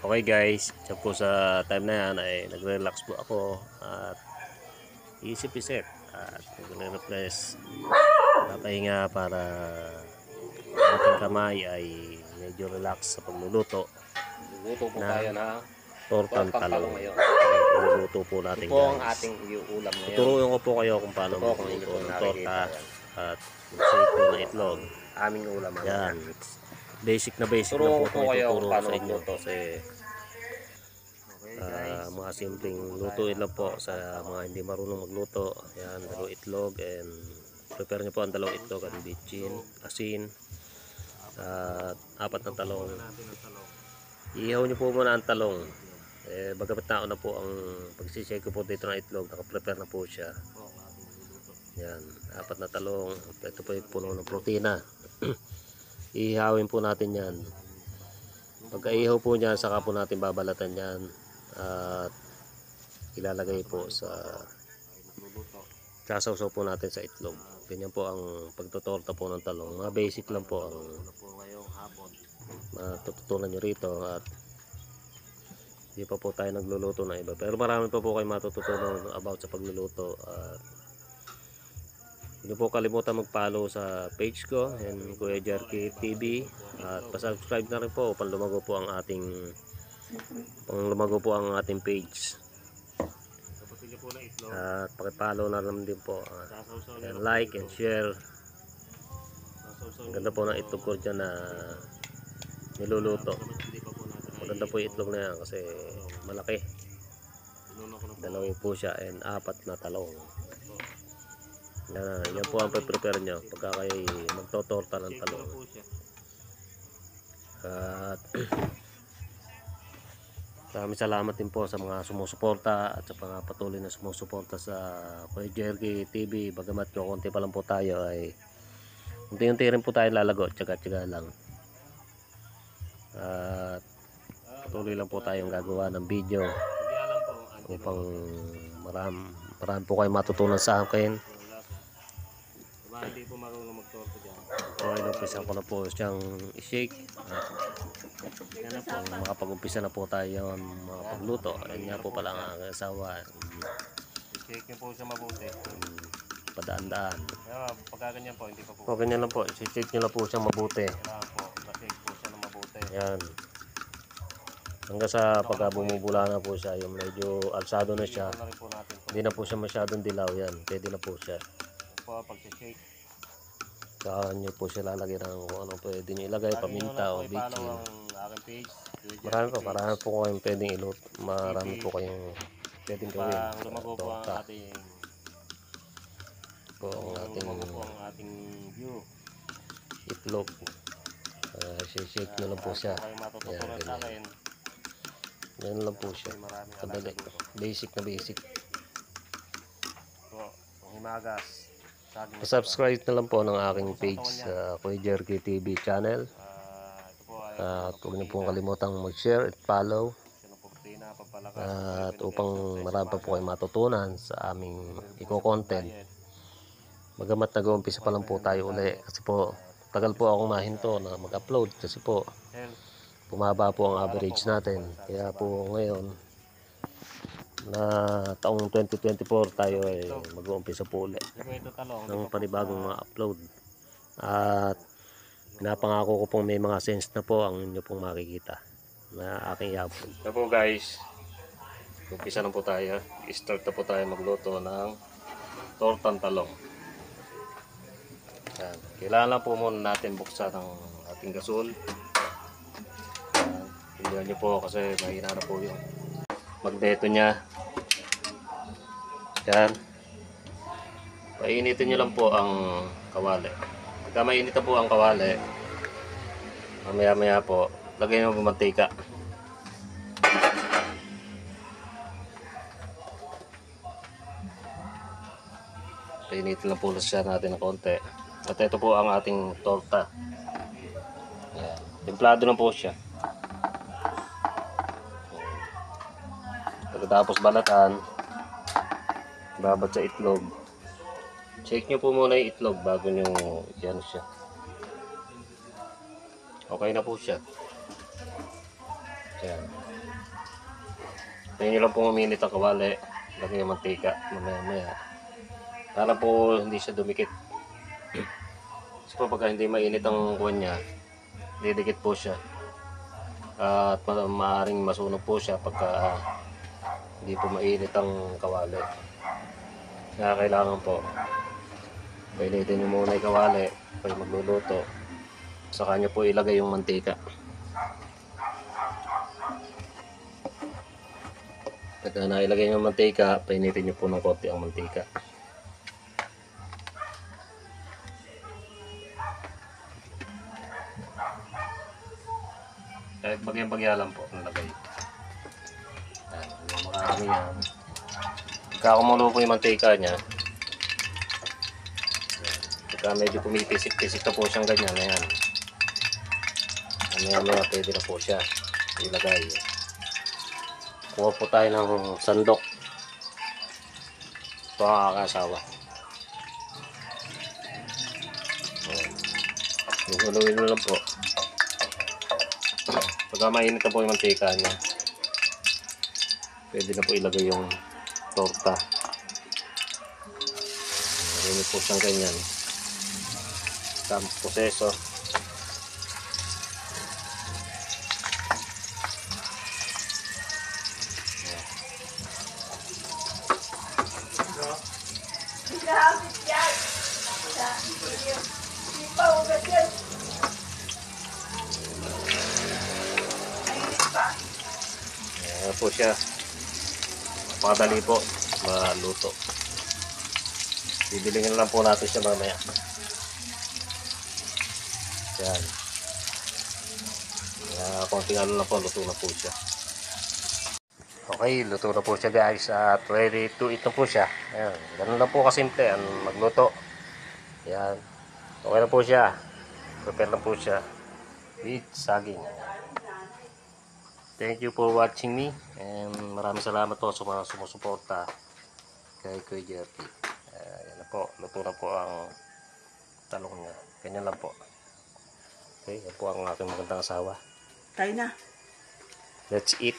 Okay guys, dyan po sa time na yan ay nagre-relax po ako at isip-isip at nagre-refresh, napahinga para ating kamay ay medyo relax sa pagluluto. Luto po tayo na tortang talong talong. ngayon. Luluto po natin Ito po ang guys. ating iuulam ngayon. Tuturuan ko po kayo kung paano Ito po kung hindi magluto po ng nakikita torta yan. at mag-shake po ng itlog. Aming ulam. Yan. Basic na basic Turuan na po ko itong kayo ituturo kung paano sa inyo magluto. kasi mga simpleng lutuin lang po sa mga hindi marunong magluto. Yan, dalawang itlog and prepare nyo po ang dalawang itlog at bitchin, asin at 4 na talong. Ihaw nyo po muna ang talong. Bagamat na na po ang pagsishake ko po dito ng itlog, naka-prepare na po siya. Yan, 4 na talong. Ito po yung puno ng protina. Ihawin po natin yan. Pagka-ihaw po niyan, saka po natin babalatan yan at ilalagay po sa sasawsaw po natin sa itlog. Ganyan po ang pagtotorta po ng talong. Mga basic lang po ang matututunan nyo rito at hindi pa po tayo nagluluto ng iba. Pero marami pa po kayo matututunan about sa pagluluto at hindi po kalimutan mag-follow sa page ko and Kuya Jerky TV at pa-subscribe na rin po upang lumago po ang ating page. At paki-follow na naman din po and like and share. Ang ganda po ng itlog ko dyan na niluluto. Maganda po yung itlog na yan kasi malaki. Dalawin po siya and 4 na talong. Yan po ang prepare nyo pagka kayo magtotorta ng talong. At maraming salamat din po sa mga sumusuporta at sa mga patuloy na sumusuporta sa Kuya Jerky TV. Bagamat konti pa lang po tayo ay unti-unti rin po tayo lalago, tsaga-tsaga lang. At patuloy lang po tayong gagawa ng video upang marami po kayo matutunan sa akin. Hindi po marunong magtorta dyan. Okay, umpisa ko na po siyang i-shake. Makapag-umpisa na po tayo mga pagluto. Ayan nga po pala ang aking asawa. I-shake nyo po siya mabuti. Padaan-daan. Pagka ganyan po, hindi pa po. O ganyan lang po. I-shake nyo lang po siyang mabuti. Kailangan po, na-shake po siya ng mabuti. Ayan. Hanggang sa pagka bumubula na po siya, yung medyo alsado na siya. Hindi na po siya masyadong dilaw. Yan, pwede na po siya. Po, pag-shake. Saka nyo po siya lalagyan ng kung ano pwede nyo ilagay, paminta o bitchin. Marami po kayong pwedeng ilot. Marami po kayong pwedeng gawin. Lumago po ang ating view. Itlog. Shake nyo lang po siya. Yan, ganyan lang po siya. Kadali. Basic na basic. Himagas. Subscribe na lang po ng aking page sa Kuya Jerky TV channel. At huwag niyo pong kalimutang mag-share at follow. At upang marami pa po kayo matutunan sa aming i-content. Bagamat nag-uumpisa pa lang po tayo uli. Kasi po, tagal po akong mahinto na mag-upload. Kasi po, bumaba po ang average natin. Kaya po ngayon, na taong 2024 tayo ay mag-uumpisa po ulit ng panibagong mga upload at pinapangako ko pong may mga sense na po ang inyo pong makikita na aking i-upload. So po guys, umpisa na po tayo, start na po tayo magluto ng tortang talong. Yan. Kailangan po muna natin buksan ang ating gasol. Tingnan nyo po kasi mahina na po yung magneto niya. Yan. Painitin nyo lang po ang kawali. Pagka mainit na po ang kawali, mamaya po, lagay nyo po mantika. Painitin lang po siya natin ng konti. At ito po ang ating torta. Yan. Templado na po siya. Pagkatapos balatan, babat sa itlog. Shake nyo po muna yung itlog bago nyo yan siya. Okay na po siya. Ayan. Tayo nyo lang po uminit ang kawali. Lagay yung mantika. Mamaya-maya. Para po hindi siya dumikit. Kasi po pagka hindi mainit ang kuwan niya, didikit po siya. At maaaring masunog po siya pagka hindi po mainit ang kawali. Kaya kailangan po painitin nyo muna yung kawali pag magluluto. Saka nyo po ilagay yung mantika. Pagka nailagay yung mantika, painitin nyo po ng konti ang mantika. Kahit bagyan-bagya lang po ang lagay. Ayan, makarami yan. Pagka kumulo po yung mantika nya, pagka medyo pumipisik-pisik na po siyang ganyan, ayan. Maya-maya pwede na po siya ilagay. Kuha po tayo ng sandok. Ito ang asawa. Gulawin mo lang po. Pagka mainit na po yung mantika niya, pwede na po ilagay yung torta. Mainit po siyang ganyan. Tamang proseso. Ayan po siya. Pakadali po maluto. Bibilingin lang po natin siya mamaya. Yan. Konting ano lang po, luto na po siya. Okay, luto na po siya guys. At ready to eat na po siya. Ayan. Ganun lang po kasimple ang magluto. Yan. Okay na po siya. Prepare na po siya with saging. Thank you for watching me. And maraming salamat po sa mga sumusuporta kay Kuya Jerky. Yan na po. Luto na po ang talong niya. Ganyan lang po. Okay, yan po ang aking magandang asawa. Tayo na. Let's eat.